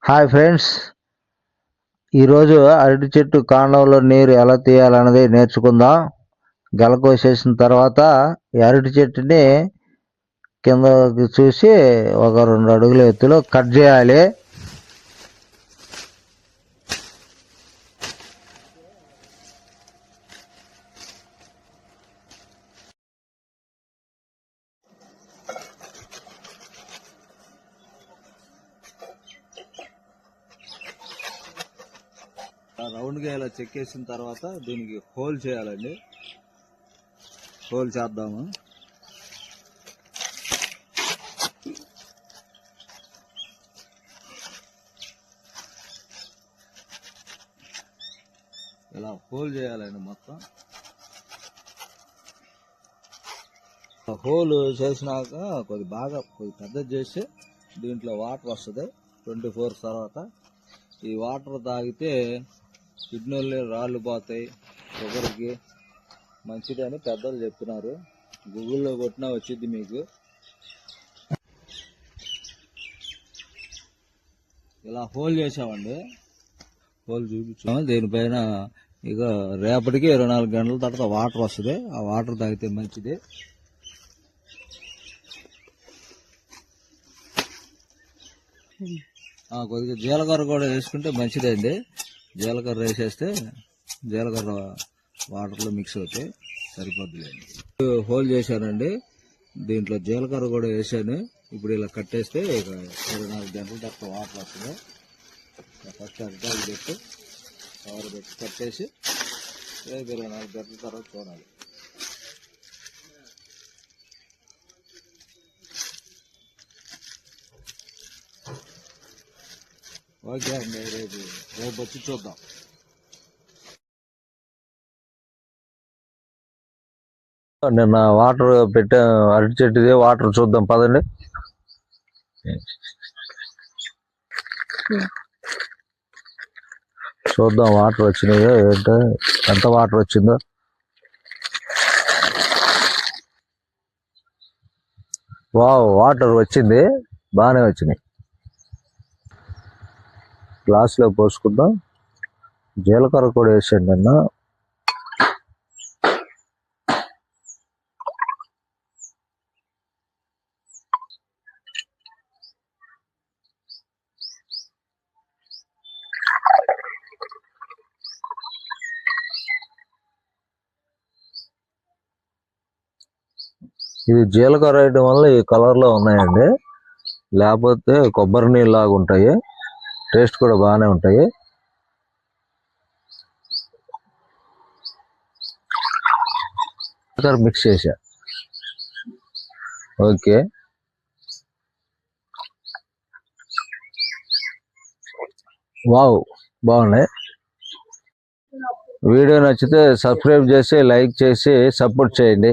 Hi friends, ఈరోజు అరటి చెట్టు కాండంలో నీరు ఎలా తీయాలన్నది నేర్చుకుందాం. గెలకోసేసిన తర్వాత ఈ అరటి చెట్టుని కిందకి చూసి ఒక 2 అడుగుల ఎత్తులో కట్ చేయాలి. రౌండ్గా ఇలా చెక్కేసిన తర్వాత దీనికి హోల్ చేయాలండి. హోల్ చేద్దాము. ఇలా హోల్ చేయాలండి. మొత్తం హోల్ చేసినాక బాగా పెద్దది చేసి దీంట్లో వాటర్ వస్తుంది. 24 తర్వాత ఈ వాటర్ తాగితే కిడ్నీలు రాళ్ళు పోతాయి, షుగర్కి మంచిది అని పెద్దలు చెప్తున్నారు. గూగుల్లో కొట్టినా వచ్చింది మీకు. ఇలా హోల్ చేసామండి. హోల్ చూపించాము. దీనిపైన ఇక రేపటికి 24 గంటల తర్వాత వాటర్ వస్తుంది. ఆ వాటర్ తాగితే మంచిది. కొద్దిగా జీలకర్ర కూడా వేసుకుంటే మంచిదండి. జీలకర్ర వేసేస్తే జీలకర్ర వాటర్లో మిక్స్ అవుతాయి, సరిపోద్దులేండి. హోల్ చేశానండి. దీంట్లో జీలకర్ర కూడా వేసాను. ఇప్పుడు ఇలా కట్టేస్తే ఇక 24 గంటల తర్వాత వాటర్ వస్తుంది. ఫస్ట్ అడ్డాలు పెట్టి కవర్ పెట్టి కట్టేసి 24 గంటల తర్వాత చూడాలి. ఓకే అండి, రేపు వచ్చి చూద్దాం. నిన్న వాటర్ పెట్టా, అరటి చెట్టుది వాటర్ చూద్దాం పదండి. చూద్దాం వాటర్ వచ్చినాయో ఏంటో, ఎంత వాటర్ వచ్చిందో. వాటర్ వచ్చింది, బాగానే వచ్చినాయి. గ్లాసులో పోసుకుందాం. జీలకర్ర కూడా వేసాను నిన్న. ఇది జీలకర్ర వేయడం వల్ల ఈ కలర్లో ఉన్నాయండి. లేకపోతే కొబ్బరి నీళ్ళు లాగా ఉంటాయి. టేస్ట్ కూడా బాగానే ఉంటాయి. మిక్స్ చేసా. ఓకే, బాగున్నాయి. వీడియో నచ్చితే సబ్స్క్రైబ్ చేసి లైక్ చేసి సపోర్ట్ చేయండి.